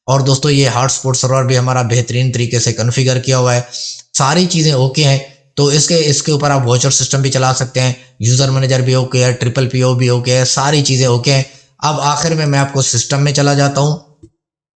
और दोस्तों ये हॉटस्पॉट सर्वर भी हमारा बेहतरीन तरीके से कॉन्फ़िगर किया हुआ है, सारी चीज़ें ओके हैं। तो इसके ऊपर आप वॉचर सिस्टम भी चला सकते हैं, यूज़र मैनेजर भी ओके है, ट्रिपल पीओ भी ओके है, सारी चीज़ें ओके हैं। अब आखिर में मैं आपको सिस्टम में चला जाता हूँ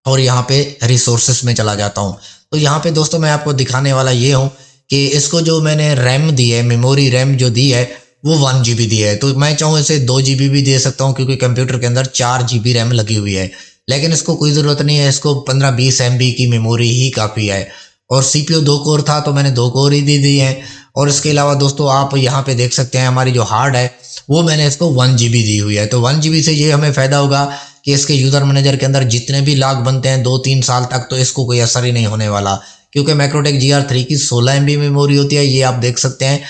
और यहाँ पे रिसोर्सेस में चला जाता हूँ। तो यहाँ पे दोस्तों मैं आपको दिखाने वाला ये हूँ कि इसको जो मैंने रैम दी है, मेमोरी रैम जो दी है वो 1 GB दी है। तो मैं चाहूँ इसे 2 GB भी दे सकता हूँ, क्योंकि कंप्यूटर के अंदर 4 GB रैम लगी हुई है, लेकिन इसको कोई ज़रूरत नहीं है, इसको 15-20 MB की मेमोरी ही काफ़ी है। और CPU 2 कोर था तो मैंने 2 कोर ही दे दी है। और इसके अलावा दोस्तों आप यहाँ पे देख सकते हैं हमारी जो हार्ड है वो मैंने इसको 1 GB दी हुई है। तो 1 GB से ये हमें फ़ायदा होगा कि इसके यूज़र मैनेजर के अंदर जितने भी लॉग बनते हैं 2-3 साल तक, तो इसको कोई असर ही नहीं होने वाला, क्योंकि मैक्रोटेक GR3 की 16 MB मेमोरी होती है। ये आप देख सकते हैं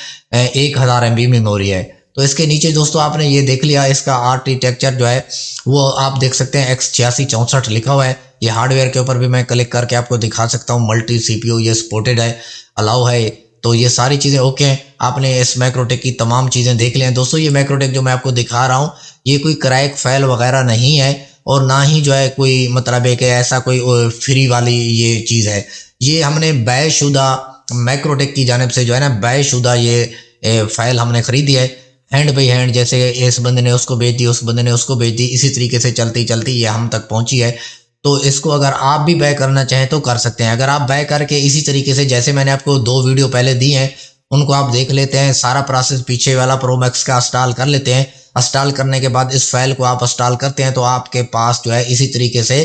1000 MB मेमोरी है। तो इसके नीचे दोस्तों आपने ये देख लिया, इसका आर्किटेक्चर जो है वो आप देख सकते हैं X8664 लिखा हुआ है। ये हार्डवेयर के ऊपर भी मैं क्लिक करके आपको दिखा सकता हूँ, मल्टी CPU ये सपोर्टेड है, अलाउ है। तो ये सारी चीज़ें ओके हैं। आपने इस मैक्रोटेक की तमाम चीज़ें देख ली हैं। दोस्तों ये मैक्रोटेक जो मैं आपको दिखा रहा हूँ ये कोई क्रैक फाइल वगैरह नहीं है, और ना ही जो है कोई मतलब है कि ऐसा कोई फ्री वाली ये चीज़ है। ये हमने बैशुदा मैक्रोटेक की जानिब से जो है ना बैशुदा ये फाइल हमने खरीदी है, हैंड बाई हैंड, जैसे इस बंदे ने उसको भेज दी, उस बंदे ने उसको भेज दी, इसी तरीके से चलती चलती ये हम तक पहुंची है। तो इसको अगर आप भी बाय करना चाहें तो कर सकते हैं। अगर आप बाय करके इसी तरीके से जैसे मैंने आपको 2 वीडियो पहले दी हैं उनको आप देख लेते हैं, सारा प्रोसेस पीछे वाला प्रो मैक्स का इंस्टॉल कर लेते हैं। इंस्टॉल करने के बाद इस फाइल को आप इंस्टॉल करते हैं तो आपके पास जो है इसी तरीके से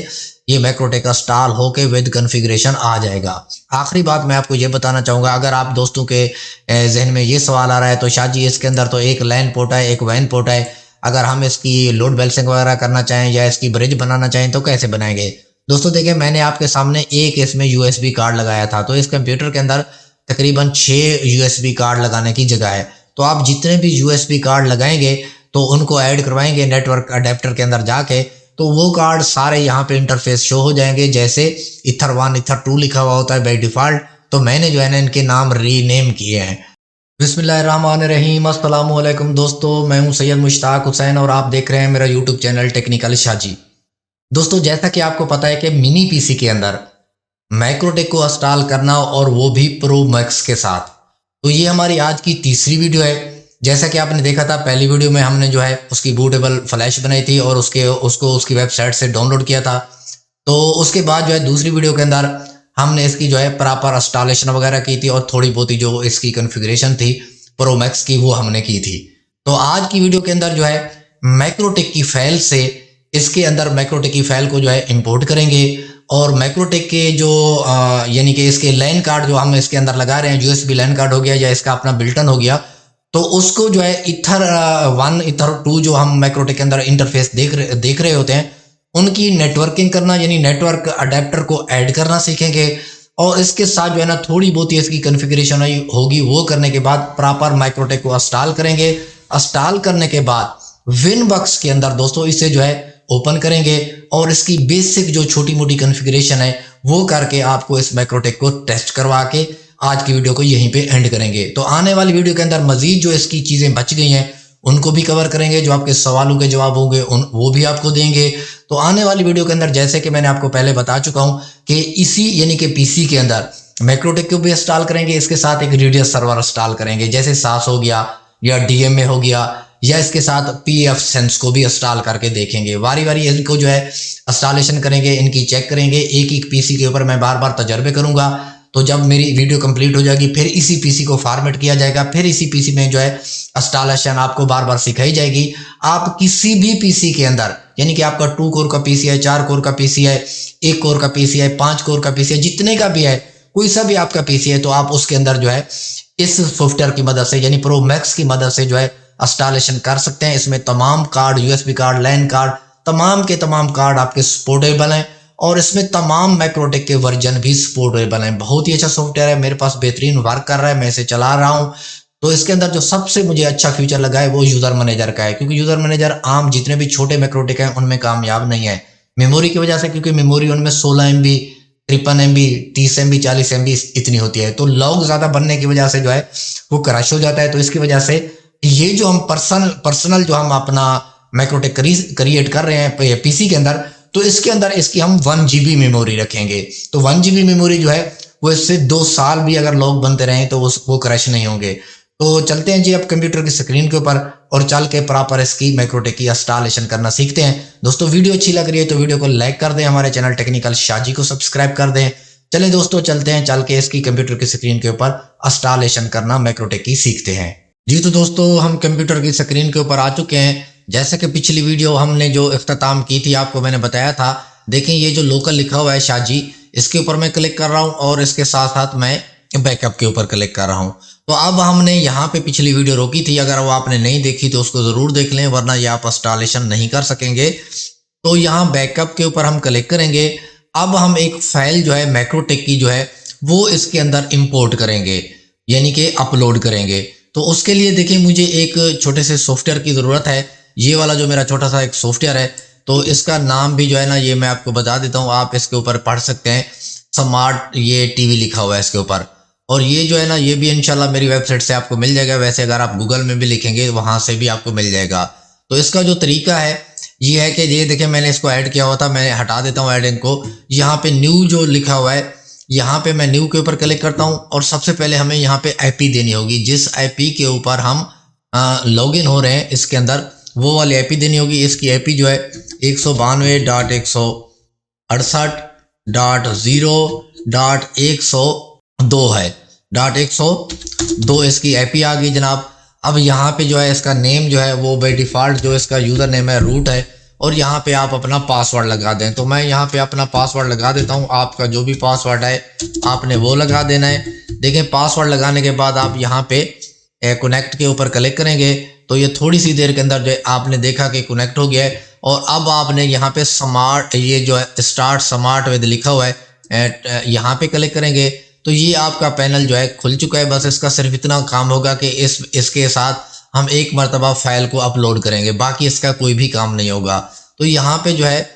ये मैक्रोटेक इंस्टॉल होके विद कॉन्फ़िगरेशन आ जाएगा। आखिरी बात मैं आपको ये बताना चाहूँगा, अगर आप दोस्तों के जहन में ये सवाल आ रहा है तो शाह जी इसके अंदर तो एक लैन पोर्ट है, एक वैन पोर्ट है, अगर हम इसकी लोड बैलेंसिंग वगैरह करना चाहें या इसकी ब्रिज बनाना चाहें तो कैसे बनाएंगे। दोस्तों देखिए मैंने आपके सामने एक इसमें USB कार्ड लगाया था, तो इस कंप्यूटर के अंदर तकरीबन 6 USB कार्ड लगाने की जगह है। तो आप जितने भी USB कार्ड लगाएंगे तो उनको ऐड करवाएंगे नेटवर्क अडेप्टर के अंदर जाके, तो वो कार्ड सारे यहाँ पे इंटरफेस शो हो जाएंगे, जैसे ईथर 1 ईथर 2 लिखा हुआ होता है बाई डिफ़ॉल्ट। तो मैंने जो है ना इनके नाम रीनेम किए हैं। बिस्मिल्लाहिर्रहमानिर्रहीम, अस्सलाम वालेकुम दोस्तों, मैं हूं सैयद मुश्ताक हुसैन और आप देख रहे हैं मेरा YouTube channel technical Shah ji. दोस्तों जैसा कि आपको पता है कि मिनी पीसी के अंदर मैक्रोटेक को इंस्टॉल करना और वो भी प्रो मैक्स के साथ, तो ये हमारी आज की तीसरी वीडियो है। जैसा कि आपने देखा था पहली वीडियो में हमने जो है उसकी बूटेबल फ्लैश बनाई थी और उसको उसकी वेबसाइट से डाउनलोड किया था। तो उसके बाद जो है दूसरी वीडियो के अंदर हमने इसकी जो है प्रॉपर इंस्टॉलेशन वगैरह की थी और थोड़ी बहुत ही जो इसकी कॉन्फ़िगरेशन थी प्रो मैक्स की वो हमने की थी। तो आज की वीडियो के अंदर जो है मैक्रोटेक की फाइल से इसके अंदर मैक्रोटेक की फाइल को जो है इंपोर्ट करेंगे और मैक्रोटेक के जो यानी कि इसके लैन कार्ड जो हम इसके अंदर लगा रहे हैं, USB लैन कार्ड हो गया या इसका अपना बिल्टन हो गया, तो उसको जो है ईथर 1 ईथर 2 जो हम मैक्रोटेक के अंदर इंटरफेस देख रहे होते हैं उनकी नेटवर्किंग करना यानी नेटवर्क अडेप्टर को ऐड करना सीखेंगे। और इसके साथ जो है ना थोड़ी बहुत ही इसकी कॉन्फ़िगरेशन होगी, वो करने के बाद प्रॉपर मैक्रोटेक को इंस्टॉल करेंगे। इंस्टॉल करने के बाद विनबॉक्स के अंदर दोस्तों इसे जो है ओपन करेंगे और इसकी बेसिक जो छोटी मोटी कॉन्फ़िगरेशन है वो करके आपको इस मैक्रोटेक को टेस्ट करवा के आज की वीडियो को यहीं पे एंड करेंगे। तो आने वाली वीडियो के अंदर मजीद जो इसकी चीज़ें बच गई हैं उनको भी कवर करेंगे, जो आपके सवालों के जवाब होंगे वो भी आपको देंगे। तो आने वाली वीडियो के अंदर जैसे कि मैंने आपको पहले बता चुका हूं कि इसी यानी कि पीसी के अंदर मैक्रोटेक को भी इंस्टॉल करेंगे, इसके साथ एक रेडियस सर्वर इंस्टॉल करेंगे, जैसे सास हो गया या DMA हो गया, या इसके साथ PF सेंस को भी इंस्टॉल करके देखेंगे। बारी बारी इनको जो है इंस्टॉलेशन करेंगे, इनकी चेक करेंगे, एक एक पीसी के ऊपर मैं बार बार तजर्बे करूंगा। तो जब मेरी वीडियो कंप्लीट हो जाएगी फिर इसी पीसी को फॉर्मेट किया जाएगा, फिर इसी पीसी में जो है इंस्टॉलेशन आपको बार बार सिखाई जाएगी। आप किसी भी पीसी के अंदर यानी कि आपका 2 कोर का पीसी है, 4 कोर का पीसी है, 1 कोर का पीसी है, 5 कोर का पीसी है, जितने का भी है, कोई सा भी आपका पीसी है, तो आप उसके अंदर जो है इस सॉफ्टवेयर की मदद से यानी प्रो मैक्स की मदद से जो है इंस्टॉलेशन कर सकते हैं। इसमें तमाम कार्ड, USB कार्ड, लैन कार्ड, तमाम के तमाम कार्ड आपके सपोर्टेबल हैं और इसमें तमाम मैक्रोटेक के वर्जन भी सपोर्टेबल हैं। बहुत ही अच्छा सॉफ्टवेयर है, मेरे पास बेहतरीन वर्क कर रहा है, मैं इसे चला रहा हूँ। तो इसके अंदर जो सबसे मुझे अच्छा फीचर लगा है वो यूजर मैनेजर का है, क्योंकि यूजर मैनेजर आम जितने भी छोटे मैक्रोटेक हैं उनमें कामयाब नहीं है मेमोरी की वजह से, क्योंकि मेमोरी उनमें 16 MB, 53 MB, 30 MB, 40 MB इतनी होती है। तो लॉग ज्यादा बनने की वजह से जो है वो क्रैश हो जाता है। तो इसकी वजह से ये जो हम पर्सनल जो हम अपना मैक्रोटेक क्रिएट कर रहे हैं पीसी के अंदर, तो इसके अंदर इसकी हम 1 GB मेमोरी रखेंगे। तो 1 GB मेमोरी जो है वो इससे 2 साल भी अगर लॉक बनते रहें तो वो क्रैश नहीं होंगे। तो चलते हैं जी अब कंप्यूटर की स्क्रीन के ऊपर और चल के प्रॉपर इसकी मैक्रोटेक की इंस्टॉलेशन करना सीखते हैं। दोस्तों वीडियो अच्छी लग रही है तो वीडियो को लाइक कर दें, हमारे चैनल टेक्निकल शाजी को सब्सक्राइब कर दें। चलें दोस्तों चलते हैं, चल के इसकी कंप्यूटर की स्क्रीन के ऊपर इंस्टॉलेशन करना मैक्रोटेक की सीखते हैं। जी तो दोस्तों हम कंप्यूटर की स्क्रीन के ऊपर आ चुके हैं। जैसे कि पिछली वीडियो हमने जो इख्तिताम की थी आपको मैंने बताया था, देखें ये जो लोकल लिखा हुआ है शाजी, इसके ऊपर मैं क्लिक कर रहा हूं और इसके साथ साथ मैं बैकअप के ऊपर क्लिक कर रहा हूं। तो अब हमने यहाँ पे पिछली वीडियो रोकी थी, अगर वो आपने नहीं देखी तो उसको ज़रूर देख लें, वरना ये आप इंस्टॉलेशन नहीं कर सकेंगे। तो यहाँ बैकअप के ऊपर हम क्लिक करेंगे। अब हम एक फाइल जो है मैक्रोटेक की जो है वो इसके अंदर इंपोर्ट करेंगे, यानी कि अपलोड करेंगे। तो उसके लिए देखिए मुझे एक छोटे से सॉफ्टवेयर की ज़रूरत है। ये वाला जो मेरा छोटा सा एक सॉफ्टवेयर है, तो इसका नाम भी जो है ना ये मैं आपको बता देता हूँ, आप इसके ऊपर पढ़ सकते हैं। स्मार्ट ये टीवी लिखा हुआ है इसके ऊपर, और ये जो है ना ये भी इंशाल्लाह मेरी वेबसाइट से आपको मिल जाएगा। वैसे अगर आप गूगल में भी लिखेंगे वहाँ से भी आपको मिल जाएगा। तो इसका जो तरीका है ये है कि ये देखिए मैंने इसको ऐड किया हुआ था, मैं हटा देता हूँ ऐडिंग को। यहाँ पे न्यू जो लिखा हुआ है, यहाँ पे मैं न्यू के ऊपर क्लिक करता हूँ और सबसे पहले हमें यहाँ पे आईपी देनी होगी। जिस आईपी के ऊपर हम लॉगिन हो रहे हैं इसके अंदर वो वाली आईपी देनी होगी। इसकी आईपी जो है 192.168.0.102 है, .102 इसकी आईपी आ गई जनाब। अब यहाँ पे जो है इसका नेम जो है वो बाय डिफ़ॉल्ट जो इसका यूज़र नेम है रूट है, और यहाँ पे आप अपना पासवर्ड लगा दें। तो मैं यहाँ पे अपना पासवर्ड लगा देता हूँ। आपका जो भी पासवर्ड है आपने वो लगा देना है। देखें पासवर्ड लगाने के बाद आप यहाँ पे कनेक्ट के ऊपर क्लिक करेंगे तो ये थोड़ी सी देर के अंदर जो आपने देखा कि कनेक्ट हो गया है। और अब आपने यहाँ पे स्मार्ट ये जो है स्टार्ट स्मार्ट विद लिखा हुआ है, यहाँ पे क्लिक करेंगे तो ये आपका पैनल जो है खुल चुका है। बस इसका सिर्फ इतना काम होगा कि इसके साथ हम एक मरतबा फाइल को अपलोड करेंगे, बाकी इसका कोई भी काम नहीं होगा। तो यहाँ पे जो है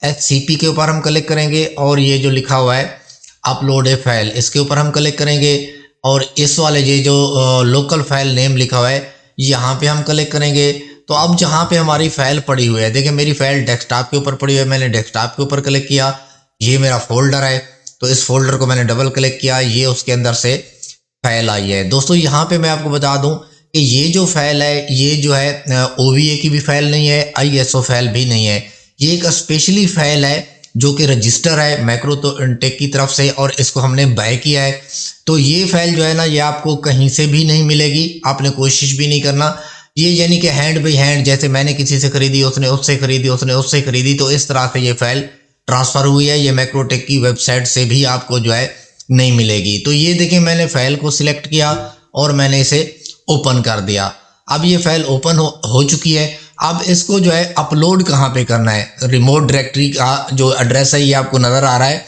HCP के ऊपर हम क्लिक करेंगे और ये जो लिखा हुआ है अपलोड ए फाइल, इसके ऊपर हम क्लिक करेंगे और इस वाले ये जो लोकल फाइल नेम लिखा हुआ है यहाँ पे हम क्लिक करेंगे। तो अब जहाँ पे हमारी फाइल पड़ी हुई है, देखिए मेरी फाइल डेस्कटॉप के ऊपर पड़ी हुई है, मैंने डेस्कटॉप के ऊपर क्लिक किया, ये मेरा फोल्डर है। तो इस फोल्डर को मैंने डबल क्लिक किया, ये उसके अंदर से फाइल आई है। दोस्तों यहाँ पे मैं आपको बता दूं कि ये जो फाइल है ये जो है OVA की भी फाइल नहीं है, ISO फाइल भी नहीं है। ये एक स्पेशली फाइल है जो कि रजिस्टर है मैक्रोटेक की तरफ से और इसको हमने बाय किया है। तो ये फाइल जो है ना ये आपको कहीं से भी नहीं मिलेगी, आपने कोशिश भी नहीं करना। ये यानी कि हैंड बाई हैंड, जैसे मैंने किसी से खरीदी, उसने उससे खरीदी, उसने उससे खरीदी, तो इस तरह से ये फाइल ट्रांसफ़र हुई है। ये मैक्रोटेक की वेबसाइट से भी आपको जो है नहीं मिलेगी। तो ये देखिए मैंने फाइल को सिलेक्ट किया और मैंने इसे ओपन कर दिया। अब ये फाइल ओपन हो चुकी है। अब इसको जो है अपलोड कहाँ पे करना है, रिमोट डायरेक्टरी का जो एड्रेस है ये आपको नज़र आ रहा है,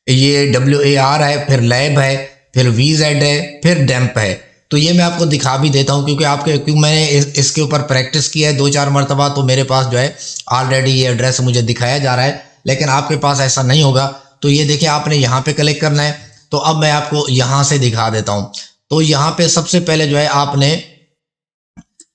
ये WAR है, फिर लैब है, फिर VZ है, फिर डैम्प है। तो ये मैं आपको दिखा भी देता हूँ क्योंकि मैंने इसके ऊपर प्रैक्टिस किया है 2-4 मरतबा, तो मेरे पास जो है ऑलरेडी ये एड्रेस मुझे दिखाया जा रहा है। लेकिन आपके पास ऐसा नहीं होगा। तो ये देखिए आपने यहाँ पे क्लिक करना है। तो अब मैं आपको यहाँ से दिखा देता हूँ। तो यहाँ पे सबसे पहले जो है आपने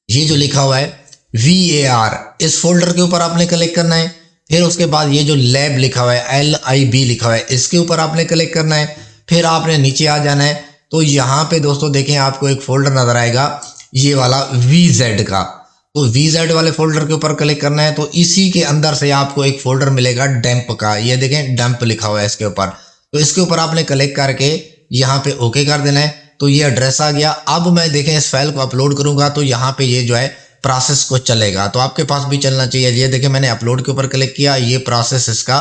ये जो लिखा हुआ है VAR, इस फोल्डर के ऊपर आपने क्लिक करना है। फिर उसके बाद ये जो लैब लिखा हुआ है LIB लिखा हुआ है, इसके ऊपर आपने क्लिक करना है। फिर आपने नीचे आ जाना है। तो यहाँ पे दोस्तों देखें आपको एक फोल्डर नजर आएगा ये वाला VZ का। तो VZ वाले फोल्डर के ऊपर क्लिक करना है। तो इसी के अंदर से आपको एक फोल्डर मिलेगा डैम्प का, ये देखें डैम्प लिखा हुआ है इसके ऊपर। तो इसके ऊपर आपने क्लिक करके यहाँ पे ओके कर देना है। तो ये एड्रेस आ गया। अब मैं देखें इस फाइल को अपलोड करूँगा तो यहाँ पे ये जो है प्रोसेस को चलेगा, तो आपके पास भी चलना चाहिए। ये देखें मैंने अपलोड के ऊपर क्लिक किया, ये प्रोसेस इसका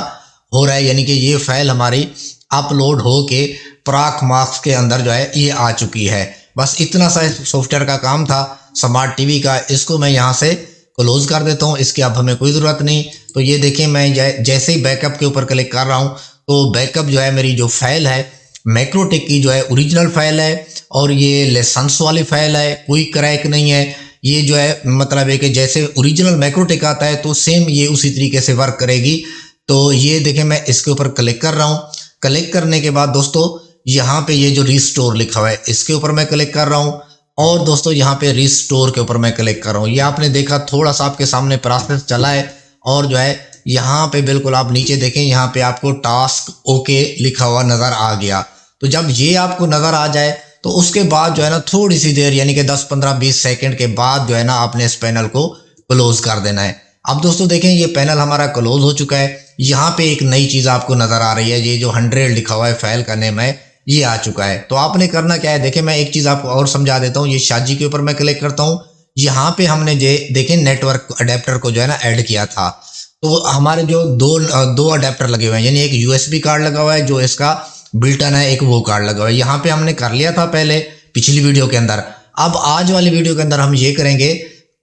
हो रहा है, यानी कि ये फाइल हमारी अपलोड हो के प्राक मार्क्स के अंदर जो है ये आ चुकी है। बस इतना सा सॉफ्टवेयर का काम था स्मार्ट टीवी का। इसको मैं यहाँ से क्लोज कर देता हूँ, इसकी अब हमें कोई ज़रूरत नहीं। तो ये देखें मैं जैसे ही बैकअप के ऊपर क्लिक कर रहा हूँ तो बैकअप जो है मेरी जो फाइल है मैक्रोटेक की जो है ओरिजिनल फाइल है और ये लाइसेंस वाली फाइल है, कोई क्रैक नहीं है। ये जो है मतलब है कि जैसे ओरिजिनल मैक्रोटेक आता है तो सेम ये उसी तरीके से वर्क करेगी। तो ये देखें मैं इसके ऊपर क्लिक कर रहा हूँ। क्लिक करने के बाद दोस्तों यहाँ पे ये जो रिस्टोर लिखा हुआ है इसके ऊपर मैं क्लिक कर रहा हूँ और दोस्तों यहाँ पे रिस्टोर के ऊपर मैं क्लिक कर रहा हूँ। ये आपने देखा थोड़ा सा आपके सामने प्रोसेस चला है और जो है यहाँ पे बिल्कुल आप नीचे देखें, यहाँ पे आपको टास्क ओके लिखा हुआ नज़र आ गया। तो जब ये आपको नज़र आ जाए तो उसके बाद जो है ना थोड़ी सी देर यानी कि 10, 15, 20 सेकंड के बाद जो है ना आपने इस पैनल को क्लोज कर देना है। अब दोस्तों देखें, ये पैनल हमारा क्लोज हो चुका है। यहाँ पे एक नई चीज़ आपको नज़र आ रही है, ये जो 100 लिखा हुआ है फाइल का नेम है, ये आ चुका है। तो आपने करना क्या है, देखिए मैं एक चीज़ आपको और समझा देता हूँ। ये शाजी के ऊपर मैं क्लिक करता हूँ, यहाँ पे हमने जे देखें नेटवर्क अडेप्टर को जो है ना ऐड किया था। तो हमारे जो दो अडेप्टर लगे हुए हैं, यानी एक यूएसबी कार्ड लगा हुआ है जो इसका बिल्टन है, एक वो कार्ड लगा हुआ है। यहाँ पे हमने कर लिया था पहले पिछली वीडियो के अंदर। अब आज वाली वीडियो के अंदर हम ये करेंगे,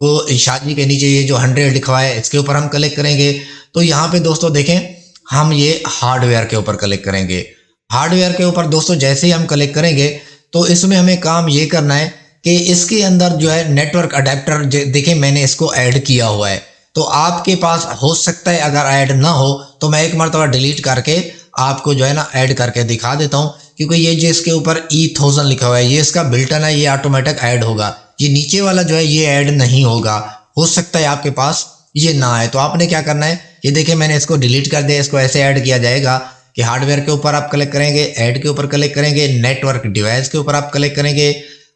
तो शाजी के नीचे ये जो 100 लिखा हुआ है इसके ऊपर हम क्लिक करेंगे। तो यहाँ पे दोस्तों देखें, हम ये हार्डवेयर के ऊपर क्लिक करेंगे। हार्डवेयर के ऊपर दोस्तों जैसे ही हम क्लिक करेंगे तो इसमें हमें काम ये करना है कि इसके अंदर जो है नेटवर्क अडेप्टर देखें मैंने इसको ऐड किया हुआ है। तो आपके पास हो सकता है अगर ऐड ना हो तो मैं एक मरतबा डिलीट करके आपको जो है ना ऐड करके दिखा देता हूँ, क्योंकि ये जो इसके ऊपर E1000 लिखा हुआ है ये इसका बिल्टन है, ये ऑटोमेटिक ऐड होगा। ये नीचे वाला जो है ये ऐड नहीं होगा, हो सकता है आपके पास ये ना आए। तो आपने क्या करना है, ये देखिए मैंने इसको डिलीट कर दिया। इसको ऐसे ऐड किया जाएगा कि हार्डवेयर के ऊपर आप क्लिक करेंगे, ऐड के ऊपर क्लिक करेंगे, नेटवर्क डिवाइस के ऊपर आप क्लिक करेंगे।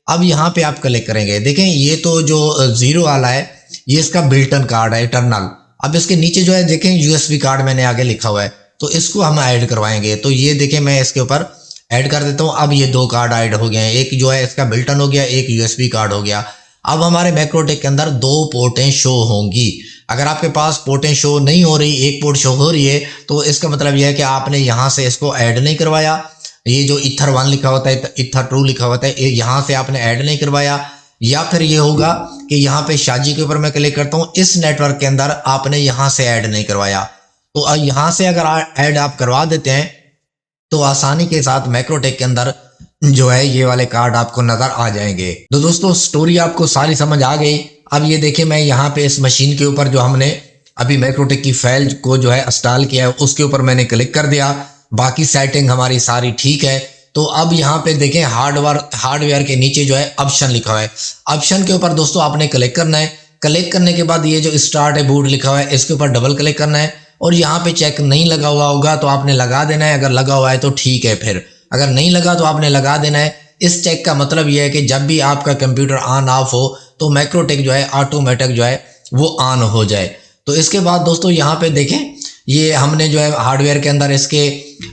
अब यहाँ पे आप क्लिक करेंगे, देखें ये तो जो 0 वाला है ये इसका बिल्टन कार्ड है इंटरनल। अब इसके नीचे जो है देखें यूएसबी कार्ड मैंने आगे लिखा हुआ है, तो इसको हम ऐड करवाएंगे। तो ये देखें मैं इसके ऊपर ऐड कर देता हूँ। अब ये 2 कार्ड ऐड हो गए हैं, एक जो है इसका बिल्टन हो गया, एक यूएसबी कार्ड हो गया। अब हमारे मैक्रोटेक के अंदर 2 पोर्टें शो होंगी। अगर आपके पास पोर्टें शो नहीं हो रही, एक पोर्ट शो हो रही है, तो इसका मतलब यह है कि आपने यहाँ से इसको ऐड नहीं करवाया। ये जो ईथर 1 लिखा होता है, ईथर 2 लिखा होता है, यहाँ से आपने ऐड नहीं करवाया। या फिर ये होगा कि यहाँ पे शाजी के ऊपर मैं क्लिक करता हूँ, इस नेटवर्क के अंदर आपने यहाँ से ऐड नहीं करवाया। तो यहाँ से अगर ऐड आप करवा देते हैं तो आसानी के साथ मैक्रोटेक के अंदर जो है ये वाले कार्ड आपको नजर आ जाएंगे। तो दोस्तों स्टोरी आपको सारी समझ आ गई। अब ये देखिए मैं यहाँ पे इस मशीन के ऊपर जो हमने अभी मैक्रोटेक की फाइल को जो है इंस्टॉल किया है उसके ऊपर मैंने क्लिक कर दिया। बाकी सेटिंग हमारी सारी ठीक है। तो अब यहाँ पे देखें हार्डवेयर के नीचे जो है ऑप्शन लिखा हुआ है, ऑप्शन के ऊपर दोस्तों आपने क्लिक करना है। क्लिक करने के बाद ये जो स्टार्ट है बूट लिखा हुआ है इसके ऊपर डबल क्लिक करना है, और यहाँ पे चेक नहीं लगा हुआ होगा तो आपने लगा देना है। अगर लगा हुआ है तो ठीक है, फिर अगर नहीं लगा तो आपने लगा देना है। इस चेक का मतलब यह है कि जब भी आपका कंप्यूटर ऑन ऑफ हो तो मैक्रोटेक जो है ऑटोमेटिक जो है वो ऑन हो जाए। तो इसके बाद दोस्तों यहाँ पे देखें, ये हमने जो है हार्डवेयर के अंदर इसके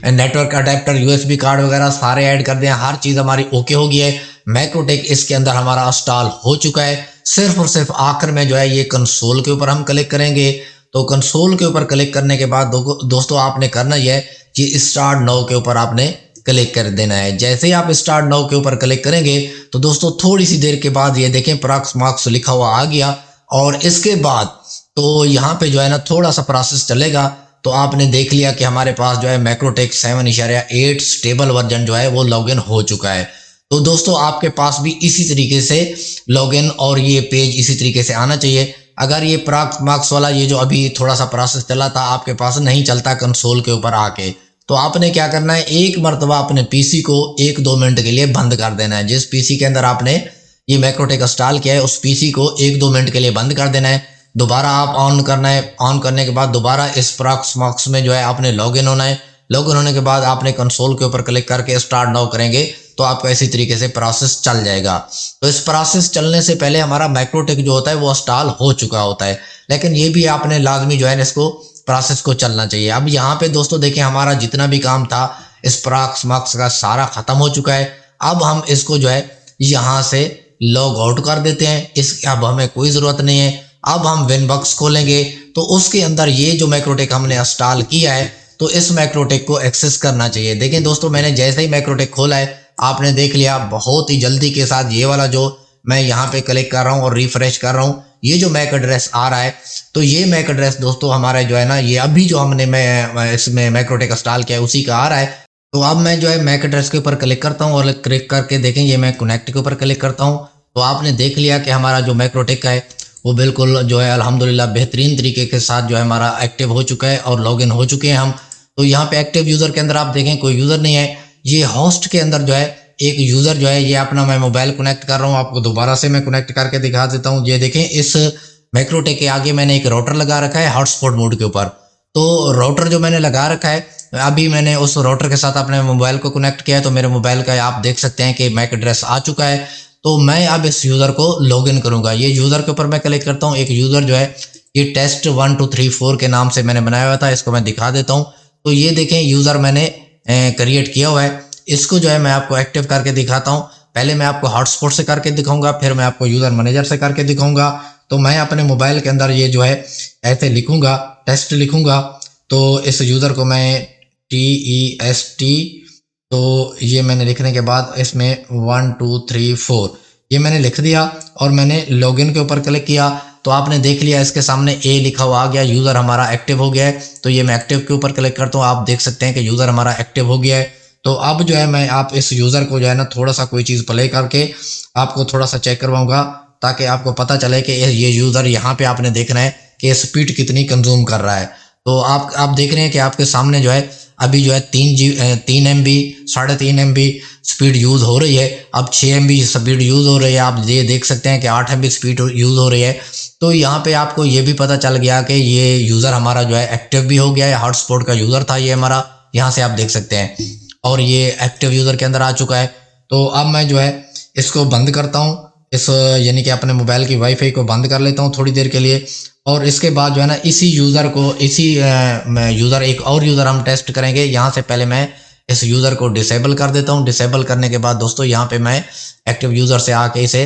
नेटवर्क अडेप्टर, यूएसबी कार्ड वगैरह सारे ऐड कर दिए, हर चीज़ हमारी ओके हो गई है। मैक्रोटेक इसके अंदर हमारा इंस्टॉल हो चुका है। सिर्फ और सिर्फ आखिर में जो है ये कंसोल के ऊपर हम क्लिक करेंगे। तो कंसोल के ऊपर क्लिक करने के बाद दोस्तों आपने करना यह है कि स्टार्ट नाउ के ऊपर आपने क्लिक कर देना है। जैसे ही आप स्टार्ट नाउ के ऊपर क्लिक करेंगे तो दोस्तों थोड़ी सी देर के बाद ये देखें प्रॉक्स मार्क्स लिखा हुआ आ गया, और इसके बाद तो यहाँ पे जो है ना थोड़ा सा प्रोसेस चलेगा। तो आपने देख लिया कि हमारे पास जो है मैक्रोटेक 7.8 स्टेबल वर्जन जो है वो लॉगिन हो चुका है। तो दोस्तों आपके पास भी इसी तरीके से लॉगिन और ये पेज इसी तरीके से आना चाहिए। अगर ये प्रॉक्स मार्क्स वाला ये जो अभी थोड़ा सा प्रोसेस चला था आपके पास नहीं चलता कंसोल के ऊपर आके, तो आपने क्या करना है, एक मरतबा अपने पीसी को 1-2 मिनट के लिए बंद कर देना है। जिस पीसी के अंदर आपने ये मैक्रोटेक इंस्टॉल किया है उस पीसी को 1-2 मिनट के लिए बंद कर देना है। दोबारा आप ऑन करना है, ऑन करने के बाद दोबारा इस प्रॉक्स मार्क्स में जो है आपने लॉगिन होना है। लॉगिन होने के बाद आपने कंसोल के ऊपर क्लिक करके स्टार्ट नाउ करेंगे तो आपका इसी तरीके से प्रोसेस चल जाएगा। तो इस प्रोसेस चलने से पहले हमारा मैक्रोटेक जो होता है वो इंस्टॉल हो चुका होता है, लेकिन ये भी आपने लाजमी जो है इसको प्रोसेस को चलना चाहिए। अब यहाँ पे दोस्तों देखें हमारा जितना भी काम था इस प्रॉक्स मार्क्स का सारा खत्म हो चुका है। अब हम इसको जो है यहाँ से लॉग आउट कर देते हैं, इसकी अब हमें कोई ज़रूरत नहीं है। अब हम विनबॉक्स खोलेंगे तो उसके अंदर ये जो मैक्रोटेक हमने इंस्टॉल किया है तो इस मैक्रोटेक को एक्सेस करना चाहिए। देखें दोस्तों मैंने जैसे ही मैक्रोटेक खोला है आपने देख लिया बहुत ही जल्दी के साथ ये वाला जो मैं यहाँ पे क्लिक कर रहा हूँ और रिफ्रेश कर रहा हूँ ये जो मैक एड्रेस आ रहा है, तो ये मैक एड्रेस दोस्तों हमारा जो है ना ये अभी जो हमने मैं इसमें मैक्रोटेक इंस्टॉल किया है उसी का आ रहा है। तो अब मैं जो है मैक एड्रेस के ऊपर क्लिक करता हूँ और क्लिक करके देखें ये मैं कनेक्ट के ऊपर क्लिक करता हूँ। तो आपने देख लिया कि हमारा जो मैक्रोटेक है वो बिल्कुल जो है अल्हम्दुलिल्लाह बेहतरीन तरीके के साथ जो है हमारा एक्टिव हो चुका है और लॉगिन हो चुके हैं हम। तो यहाँ पे एक्टिव यूज़र के अंदर आप देखें कोई यूज़र नहीं है। ये होस्ट के अंदर जो है एक यूज़र जो है ये अपना मैं मोबाइल कनेक्ट कर रहा हूँ, आपको दोबारा से मैं कनेक्ट करके दिखा देता हूँ। ये देखें इस मैक्रोटेक के आगे मैंने एक राउटर लगा रखा है हॉटस्पॉट मोड के ऊपर। तो राउटर जो मैंने लगा रखा है, अभी मैंने उस राउटर के साथ अपने मोबाइल को कनेक्ट किया है, तो मेरे मोबाइल का आप देख सकते हैं कि मैक एड्रेस आ चुका है। तो मैं अब इस यूज़र को लॉगिन करूंगा। ये यूज़र के ऊपर मैं क्लिक करता हूँ। एक यूज़र जो है ये टेस्ट 1 2 3 4 के नाम से मैंने बनाया हुआ था, इसको मैं दिखा देता हूँ। तो ये देखें यूज़र मैंने क्रिएट किया हुआ है। इसको जो है मैं आपको एक्टिव करके दिखाता हूँ। पहले मैं आपको हॉटस्पॉट से करके दिखाऊंगा, फिर मैं आपको यूज़र मैनेजर से करके दिखाऊंगा। तो मैं अपने मोबाइल के अंदर ये जो है ऐसे लिखूंगा, टेस्ट लिखूंगा। तो इस यूज़र को मैं TEST, तो ये मैंने लिखने के बाद इसमें 1 2 3 4 ये मैंने लिख दिया और मैंने लॉगिन के ऊपर क्लिक किया। तो आपने देख लिया इसके सामने ए लिखा हुआ आ गया, यूज़र हमारा एक्टिव हो गया है। तो ये मैं एक्टिव के ऊपर क्लिक करता हूँ, आप देख सकते हैं कि यूज़र हमारा एक्टिव हो गया है। तो अब जो है मैं आप इस यूज़र को जो है ना थोड़ा सा कोई चीज़ प्ले करके आपको थोड़ा सा चेक करवाऊंगा, ताकि आपको पता चले कि ये यूज़र यहाँ पे आपने देखना है कि स्पीड कितनी कंज्यूम कर रहा है। तो आप देख रहे हैं कि आपके सामने जो है अभी जो है 3 MB 3.5 MB स्पीड यूज़ हो रही है। अब 6 MB स्पीड यूज़ हो रही है। आप ये देख सकते हैं कि 8 MB स्पीड यूज़ हो रही है। तो यहाँ पे आपको ये भी पता चल गया कि ये यूज़र हमारा जो है एक्टिव भी हो गया है। हॉटस्पॉट का यूज़र था ये हमारा, यहाँ से आप देख सकते हैं, और ये एक्टिव यूज़र के अंदर आ चुका है। तो अब मैं जो है इसको बंद करता हूँ, इस यानी कि अपने मोबाइल की वाईफाई को बंद कर लेता हूँ थोड़ी देर के लिए। और इसके बाद जो है ना इसी यूज़र को एक और यूज़र हम टेस्ट करेंगे। यहाँ से पहले मैं इस यूज़र को डिसेबल कर देता हूँ। डिसेबल करने के बाद दोस्तों यहाँ पे मैं एक्टिव यूज़र से आके इसे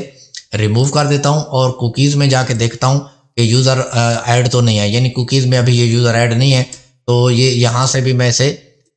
रिमूव कर देता हूँ और कुकीज़ में जाके देखता हूँ कि यूज़र ऐड तो नहीं है, यानी कुकीज़ में अभी ये यूज़र ऐड नहीं है। तो ये यहाँ से भी मैं इसे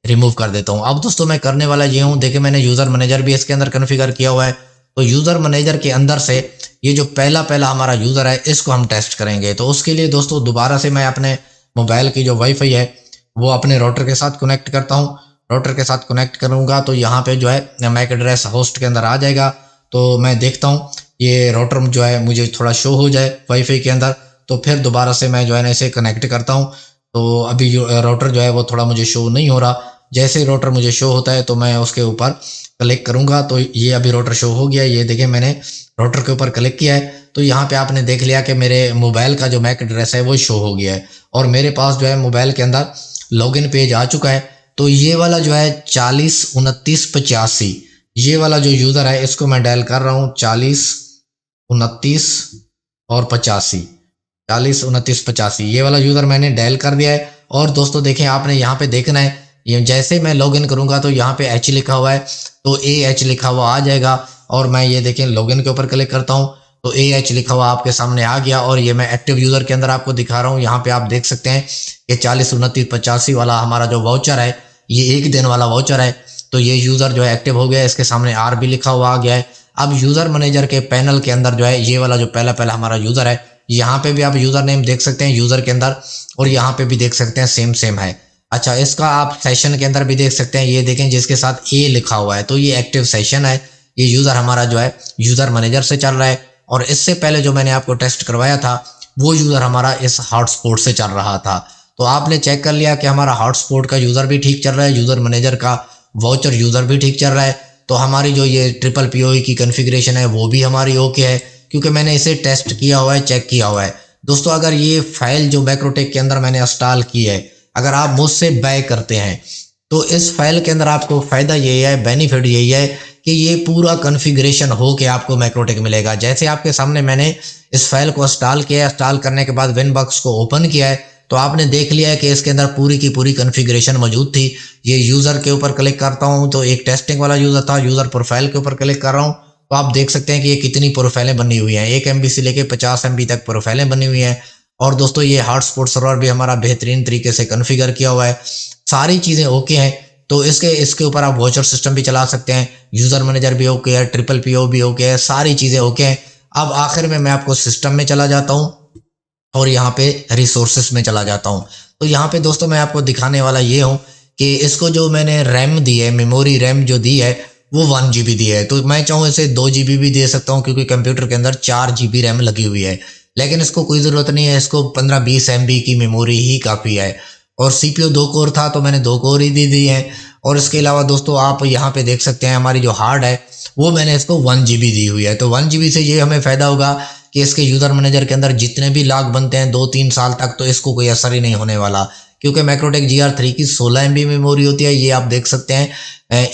रिमूव कर देता हूँ। अब दोस्तों मैं करने वाला ये हूँ, देखिए मैंने यूज़र मैनेजर भी इसके अंदर कॉन्फ़िगर किया हुआ है। तो यूज़र मैनेजर के अंदर से ये जो पहला हमारा यूज़र है इसको हम टेस्ट करेंगे। तो उसके लिए दोस्तों दोबारा से मैं अपने मोबाइल की जो वाईफाई है वो अपने राउटर के साथ कनेक्ट करता हूँ। राउटर के साथ कनेक्ट करूँगा तो यहाँ पे जो है मैक एड्रेस होस्ट के अंदर आ जाएगा। तो मैं देखता हूँ ये राउटर जो है मुझे थोड़ा शो हो जाए वाईफाई के अंदर, तो फिर दोबारा से मैं जो है ना इसे कनेक्ट करता हूँ। तो अभी जो राउटर जो है वो थोड़ा मुझे शो नहीं हो रहा। जैसे राउटर मुझे शो होता है तो मैं उसके ऊपर क्लिक करूंगा। तो ये अभी राउटर शो हो गया, ये देखिए मैंने राउटर के ऊपर क्लिक किया है। तो यहाँ पे आपने देख लिया कि मेरे मोबाइल का जो मैक एड्रेस है वो शो हो गया है और मेरे पास जो है मोबाइल के अंदर लॉगिन पेज आ चुका है। तो ये वाला जो है 40 29 85 ये वाला जो यूज़र है इसको मैं डायल कर रहा हूँ, 40 29 और 85, 40 29 85 ये वाला यूज़र मैंने डायल कर दिया है। और दोस्तों देखें आपने यहाँ पे देखना है, ये जैसे मैं लॉगिन करूँगा तो यहाँ पे H लिखा हुआ है, तो AH लिखा हुआ आ जाएगा। और मैं ये देखें लॉगिन के ऊपर क्लिक करता हूँ तो AH लिखा हुआ आपके सामने आ गया। और ये मैं एक्टिव यूज़र के अंदर आपको दिखा रहा हूँ। यहाँ पे आप देख सकते हैं कि 40 29 85 वाला हमारा जो वाउचर है ये 1 दिन वाला वाउचर है। तो ये यूज़र जो है एक्टिव हो गया है, इसके सामने R भी लिखा हुआ आ गया है। अब यूज़र मैनेजर के पैनल के अंदर जो है ये वाला जो पहला हमारा यूज़र है, यहाँ पे भी आप यूज़र नेम देख सकते हैं यूज़र के अंदर, और यहाँ पे भी देख सकते हैं सेम है। अच्छा, इसका आप सेशन के अंदर भी देख सकते हैं, ये देखें जिसके साथ A लिखा हुआ है, तो ये एक्टिव सेशन है। ये यूज़र हमारा जो है यूज़र मैनेजर से चल रहा है। और इससे पहले जो मैंने आपको टेस्ट करवाया था वो यूज़र हमारा इस हॉटस्पॉट से चल रहा था। तो आपने चेक कर लिया कि हमारा हॉटस्पॉट का यूज़र भी ठीक चल रहा है, यूज़र मैनेजर का वाउचर यूज़र भी ठीक चल रहा है। तो हमारी जो ये PPPoE की कॉन्फ़िगरेशन है वो भी हमारी ओके है, क्योंकि मैंने इसे टेस्ट किया हुआ है, चेक किया हुआ है। दोस्तों अगर ये फाइल जो मैक्रोटेक के अंदर मैंने इंस्टॉल की है अगर आप मुझसे बाय करते हैं तो इस फाइल के अंदर आपको फ़ायदा यही है, बेनिफिट यही है कि ये पूरा कॉन्फ़िगरेशन हो के आपको मैक्रोटेक मिलेगा। जैसे आपके सामने मैंने इस फाइल को इंस्टॉल किया, इंस्टॉल करने के बाद विनबॉक्स को ओपन किया है तो आपने देख लिया है कि इसके अंदर पूरी की पूरी कॉन्फ़िगरेशन मौजूद थी। ये यूज़र के ऊपर क्लिक करता हूँ तो एक टेस्टिंग वाला यूज़र था, यूज़र प्रोफाइल के ऊपर क्लिक कर रहा हूँ तो आप देख सकते हैं कि ये कितनी प्रोफाइलें बनी हुई हैं, 1 MB से लेके 50 MB तक प्रोफाइलें बनी हुई हैं। और दोस्तों ये हॉटस्पॉट सर्वर भी हमारा बेहतरीन तरीके से कॉन्फ़िगर किया हुआ है, सारी चीज़ें ओके हैं। तो इसके ऊपर आप वॉचर सिस्टम भी चला सकते हैं, यूज़र मैनेजर भी ओके है, PPPoE भी ओके है, सारी चीज़ें ओके हैं। अब आखिर में मैं आपको सिस्टम में चला जाता हूँ और यहाँ पे रिसोर्सेस में चला जाता हूँ। तो यहाँ पे दोस्तों मैं आपको दिखाने वाला ये हूँ कि इसको जो मैंने रैम दी है, मेमोरी रैम जो दी है वो 1 GB दी है। तो मैं चाहूँ इसे 2 GB भी दे सकता हूँ, क्योंकि कंप्यूटर के अंदर 4 GB रैम लगी हुई है, लेकिन इसको कोई ज़रूरत नहीं है, इसको 15-20 MB की मेमोरी ही काफ़ी है। और CPU 2 कोर था तो मैंने 2 कोर ही दे दी है। और इसके अलावा दोस्तों आप यहाँ पे देख सकते हैं हमारी जो हार्ड है वो मैंने इसको 1 GB दी हुई है। तो 1 GB से ये हमें फ़ायदा होगा कि इसके यूज़र मैनेजर के अंदर जितने भी लॉग बनते हैं 2-3 साल तक तो इसको कोई असर ही नहीं होने वाला, क्योंकि मैक्रोटेक GR3 की 16 MB मेमोरी होती है, ये आप देख सकते हैं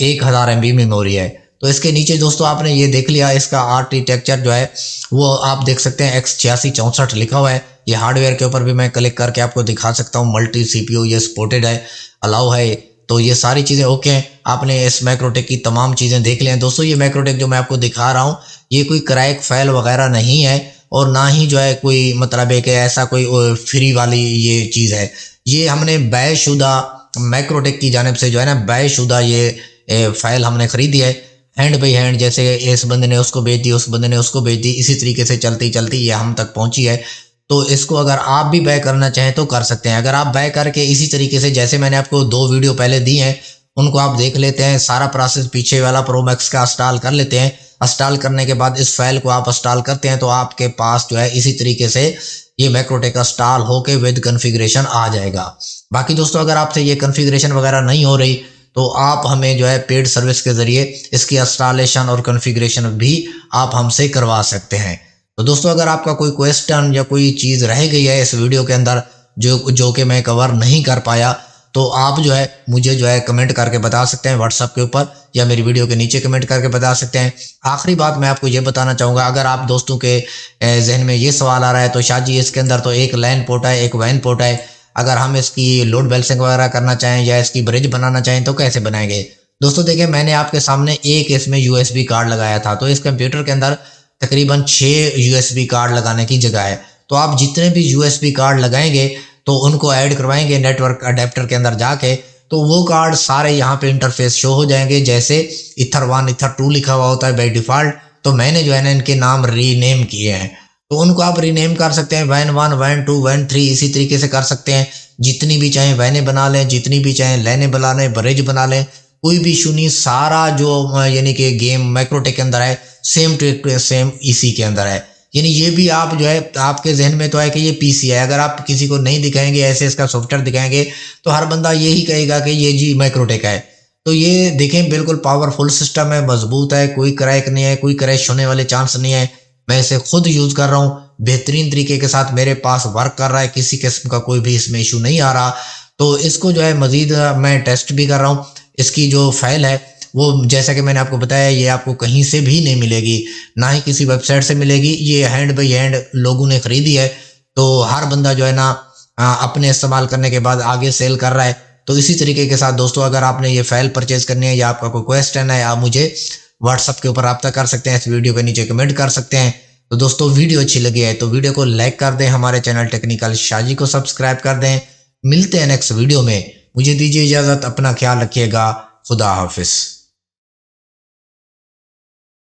1000 MB मेमोरी है। तो इसके नीचे दोस्तों आपने ये देख लिया, इसका आर्किटेक्चर जो है वो आप देख सकते हैं X8664 लिखा हुआ है। ये हार्डवेयर के ऊपर भी मैं क्लिक करके आपको दिखा सकता हूँ, मल्टी CPU ये सपोर्टेड है, अलाउ है। तो ये सारी चीज़ें ओके हैं। आपने इस मैक्रोटेक की तमाम चीज़ें देख ली हैं। दोस्तों ये मैक्रोटेक जो मैं आपको दिखा रहा हूँ ये कोई क्रैक फाइल वगैरह नहीं है, और ना ही जो है कोई मतलब है कि ऐसा कोई फ्री वाली ये चीज़ है। ये हमने बैशुदा मैक्रोटेक की जानिब से जो है ना बैशुदा ये फाइल हमने खरीदी है, हैंड बाई हैंड, जैसे इस बंदे ने उसको भेज दी, उस बंदे ने उसको भेज दी, इसी तरीके से चलती चलती ये हम तक पहुंची है। तो इसको अगर आप भी बाय करना चाहें तो कर सकते हैं। अगर आप बाय करके इसी तरीके से जैसे मैंने आपको 2 वीडियो पहले दी हैं उनको आप देख लेते हैं, सारा प्रोसेस पीछे वाला प्रो मैक्स का इंस्टॉल कर लेते हैं। इंस्टॉल करने के बाद इस फाइल को आप इंस्टॉल करते हैं तो आपके पास जो है इसी तरीके से ये मैक्रोटेक इंस्टॉल होके विद कॉन्फ़िगरेशन आ जाएगा। बाकी दोस्तों अगर आपसे ये कॉन्फ़िगरेशन वगैरह नहीं हो रही तो आप हमें जो है पेड सर्विस के ज़रिए इसकी इंस्टॉलेशन और कॉन्फ़िगरेशन भी आप हमसे करवा सकते हैं। तो दोस्तों अगर आपका कोई क्वेश्चन या कोई चीज़ रह गई है इस वीडियो के अंदर जो कि मैं कवर नहीं कर पाया, तो आप जो है मुझे जो है कमेंट करके बता सकते हैं व्हाट्सएप के ऊपर, या मेरी वीडियो के नीचे कमेंट करके बता सकते हैं। आखिरी बात मैं आपको ये बताना चाहूँगा, अगर आप दोस्तों के जहन में ये सवाल आ रहा है तो शाह जी इसके अंदर तो एक लैन पोर्ट है, एक वैन पोर्ट है, अगर हम इसकी लोड बैलेंसिंग वगैरह करना चाहें या इसकी ब्रिज बनाना चाहें तो कैसे बनाएंगे। दोस्तों देखिए मैंने आपके सामने एक इसमें USB कार्ड लगाया था, तो इस कंप्यूटर के अंदर तकरीबन 6 USB कार्ड लगाने की जगह है। तो आप जितने भी USB कार्ड लगाएंगे तो उनको ऐड करवाएंगे नेटवर्क अडेप्टर के अंदर जाके, तो वो कार्ड सारे यहाँ पे इंटरफेस शो हो जाएंगे। जैसे ईथर 1 ईथर 2 लिखा हुआ होता है बाई डिफ़ॉल्ट, तो मैंने जो है ना इनके नाम रीनेम किए हैं, तो उनको आप रीनेम कर सकते हैं, वैन 1 वैन 2 वैन 3 इसी तरीके से कर सकते हैं। जितनी भी चाहें वैने बना लें, जितनी भी चाहें लैने बना लें, ब्रिज बना लें, कोई भी इशू नहीं। सारा जो यानी कि गेम मैक्रोटेक के अंदर है सेम टू सेम इसी के अंदर है। यानी ये भी आप जो है आपके जहन में तो है कि ये PC है, अगर आप किसी को नहीं दिखाएंगे ऐसे इसका सॉफ्टवेयर दिखाएंगे तो हर बंदा यही कहेगा कि ये जी मैक्रोटेक है। तो ये देखें बिल्कुल पावरफुल सिस्टम है, मजबूत है, कोई क्रैक नहीं है, कोई क्रैश होने वाले चांस नहीं है। मैं इसे खुद यूज़ कर रहा हूँ, बेहतरीन तरीके के साथ मेरे पास वर्क कर रहा है, किसी किस्म का कोई भी इसमें इशू नहीं आ रहा। तो इसको जो है मज़ीद मैं टेस्ट भी कर रहा हूँ। इसकी जो फाइल है वो जैसा कि मैंने आपको बताया ये आपको कहीं से भी नहीं मिलेगी, ना ही किसी वेबसाइट से मिलेगी। ये हैंड बाई हैंड लोगों ने खरीदी है, तो हर बंदा जो है ना अपने इस्तेमाल करने के बाद आगे सेल कर रहा है। तो इसी तरीके के साथ दोस्तों अगर आपने ये फाइल परचेज करनी है या आपका कोई क्वेश्चन है, आप मुझे व्हाट्सअप के ऊपर रब्ता कर सकते हैं, इस वीडियो के नीचे कमेंट कर सकते हैं। तो दोस्तों वीडियो अच्छी लगी है तो वीडियो को लाइक कर दें, हमारे चैनल टेक्निकल शाह जी को सब्सक्राइब कर दें। मिलते हैं नेक्स्ट वीडियो में, मुझे दीजिए इजाज़त, अपना ख्याल रखिएगा, खुदा हाफिज़।